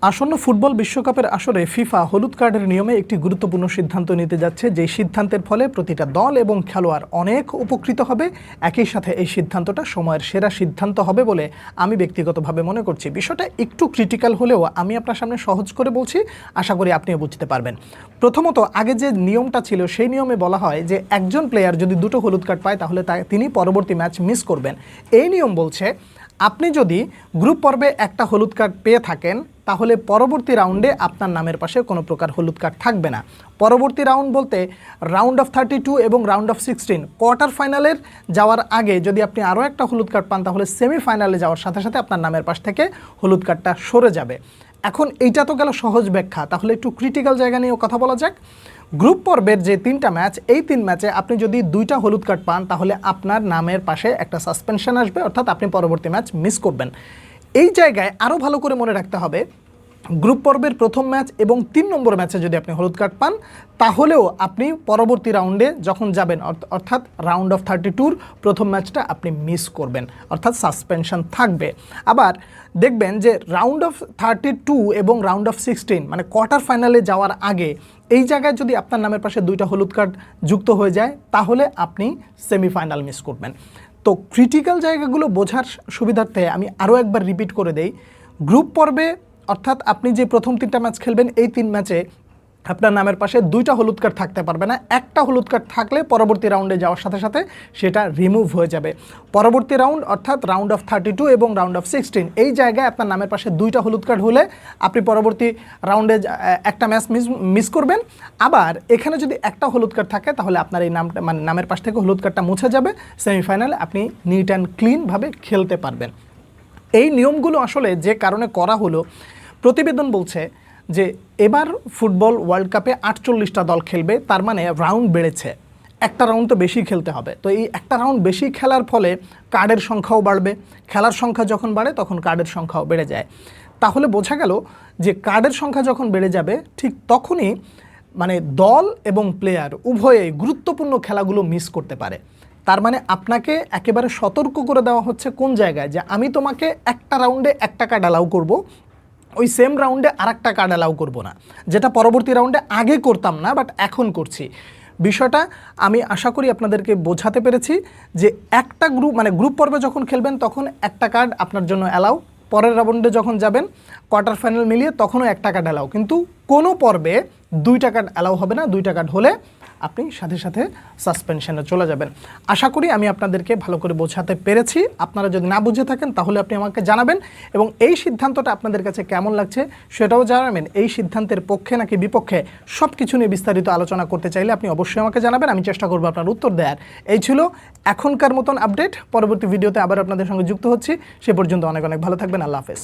আসন্ন ফুটবল বিশ্বকাপের আসরে ফিফা হলুদ কার্ডের নিয়মে একটি গুরুত্বপূর্ণ সিদ্ধান্ত নিতে যাচ্ছে, যে সিদ্ধান্তের ফলে প্রতিটা দল এবং খেলোয়াড় অনেক উপকৃত হবে। একই সাথে এই সিদ্ধান্তটা সময়ের সেরা সিদ্ধান্ত হবে বলে আমি ব্যক্তিগতভাবে মনে করছি। বিষয়টা একটু ক্রিটিক্যাল হলেও আমি আপনার সামনে সহজ করে বলছি, আশা করি আপনিও বুঝতে পারবেন। প্রথমত, আগে যে নিয়মটা ছিল সেই নিয়মে বলা হয় যে একজন প্লেয়ার যদি দুটো হলুদ কার্ড পায় তাহলে তিনি পরবর্তী ম্যাচ মিস করবেন। এই নিয়ম বলছে আপনি যদি গ্রুপ পর্বে একটা হলুদ কার্ড পেয়ে থাকেন তাহলে পরবর্তী রাউন্ডে আপনার নামের পাশে কোনো প্রকার হলুদ কার্ড থাকবে না। পরবর্তী রাউন্ড বলতে রাউন্ড অফ 32 এবং রাউন্ড অফ 16 কোয়ার্টার ফাইনালের যাওয়ার আগে যদি আপনি আরও একটা হলুদ কার্ড পান তাহলে সেমিফাইনালে যাওয়ার সাথে সাথে আপনার নামের পাশ থেকে হলুদ কার্ডটা সরে যাবে। এখন এইটা তো গেল সহজ ব্যাখ্যা, তাহলে একটু ক্রিটিক্যাল জায়গা নিয়েও কথা বলা যাক। গ্রুপ পর্বের যে 3টা ম্যাচ, এই 3 ম্যাচে আপনি যদি 2টা হলুদ কার্ড পান তাহলে আপনার নামের পাশে একটা সাসপেনশন আসবে, অর্থাৎ আপনি পরবর্তী ম্যাচ মিস করবেন। এই জায়গায় আরও ভালো করে মনে রাখতে হবে, গ্রুপ পর্বের প্রথম ম্যাচ এবং 3 নম্বর ম্যাচে যদি আপনি হলুদ কার্ড পান তাহলেও আপনি পরবর্তী রাউন্ডে যখন যাবেন, অর্থাৎ রাউন্ড অফ 32-র প্রথম ম্যাচটা আপনি মিস করবেন, অর্থাৎ সাসপেনশন থাকবে। আবার দেখবেন যে রাউন্ড অফ 32 এবং রাউন্ড অফ 16 মানে কোয়ার্টার ফাইনালে যাওয়ার আগে এই জায়গায় যদি আপনার নামের পাশে 2টা হলুদ কার্ড যুক্ত হয়ে যায় তাহলে আপনি সেমিফাইনাল মিস করবেন। তো ক্রিটিক্যাল জায়গাগুলো বোঝার সুবিধার্থে আমি আরও একবার রিপিট করে দেই। গ্রুপ পর্বে অর্থাৎ আপনি যে প্রথম 3টা ম্যাচ খেলবেন এই 3 ম্যাচে আপনার নামের পাশে 2টা হলুদ কার্ড থাকতে পারবে না। একটা হলুদ কার্ড থাকলে পরবর্তী রাউন্ডে যাওয়ার সাথে সাথে সেটা রিমুভ হয়ে যাবে। পরবর্তী রাউন্ড অর্থাৎ রাউন্ড অফ 32 এবং রাউন্ড অফ 16 এই জায়গায় আপনার নামের পাশে 2টা হলুদ কার্ড হলে আপনি পরবর্তী রাউন্ডে একটা ম্যাচ মিস করবেন। আবার এখানে যদি একটা হলুদ কার্ড থাকে তাহলে আপনার এই নামটা মানে নামের পাশ থেকে হলুদ কার্ডটা মুছে যাবে। সেমিফাইনালে আপনি নিট অ্যান্ড ক্লিনভাবে খেলতে পারবেন। এই নিয়মগুলো আসলে যে কারণে করা হলো, প্রতিবেদন বলছে যে এবার ফুটবল ওয়ার্ল্ড কাপে 48টা দল খেলবে, তার মানে রাউন্ড বেড়েছে, একটা রাউন্ড তো বেশি খেলতে হবে। তো এই একটা রাউন্ড বেশি খেলার ফলে কার্ডের সংখ্যাও বাড়বে, খেলার সংখ্যা যখন বাড়ে তখন কার্ডের সংখ্যাও বেড়ে যায়। তাহলে বোঝা গেল যে কার্ডের সংখ্যা যখন বেড়ে যাবে ঠিক তখনই মানে দল এবং প্লেয়ার উভয়েই গুরুত্বপূর্ণ খেলাগুলো মিস করতে পারে। তার মানে আপনাকে একেবারে সতর্ক করে দেওয়া হচ্ছে কোন জায়গায়, যে আমি তোমাকে একটা রাউন্ডে একটা কার্ড অ্যালাউ করব, ওই সেম রাউন্ডে আরেকটা কার্ড অ্যালাউ করব না, যেটা পরবর্তী রাউন্ডে আগে করতাম না বাট এখন করছি। বিষয়টা আমি আশা করি আপনাদেরকে বোঝাতে পেরেছি যে একটা গ্রুপ মানে গ্রুপ পর্বে যখন খেলবেন তখন একটা কার্ড আপনার জন্য অ্যালাউ, পরের রাউন্ডে যখন যাবেন কোয়ার্টার ফাইনাল মিলিয়ে তখনও একটা কার্ড অ্যালাউ, কিন্তু কোনো পর্বে 2টা কার্ড অ্যালাউ হবে না। 2টা কার্ড হলে আপনি সাথে সাথে সাসপেনশনে চলে যাবেন। আশা করি আমি আপনাদেরকে ভালো করে বোঝাতে পেরেছি। আপনারা যদি না বুঝে থাকেন তাহলে আপনি আমাকে জানাবেন এবং এই সিদ্ধান্তটা আপনাদের কাছে কেমন লাগছে সেটাও জানাবেন। এই সিদ্ধান্তের পক্ষে নাকি বিপক্ষে সব কিছু নিয়ে বিস্তারিত আলোচনা করতে চাইলে আপনি অবশ্যই আমাকে জানাবেন, আমি চেষ্টা করবো আপনার উত্তর দেওয়ার। এই ছিল এখনকার মতন আপডেট। পরবর্তী ভিডিওতে আবার আপনাদের সঙ্গে যুক্ত হচ্ছি। সে পর্যন্ত অনেক অনেক ভালো থাকবেন। আল্লাহ হাফেজ।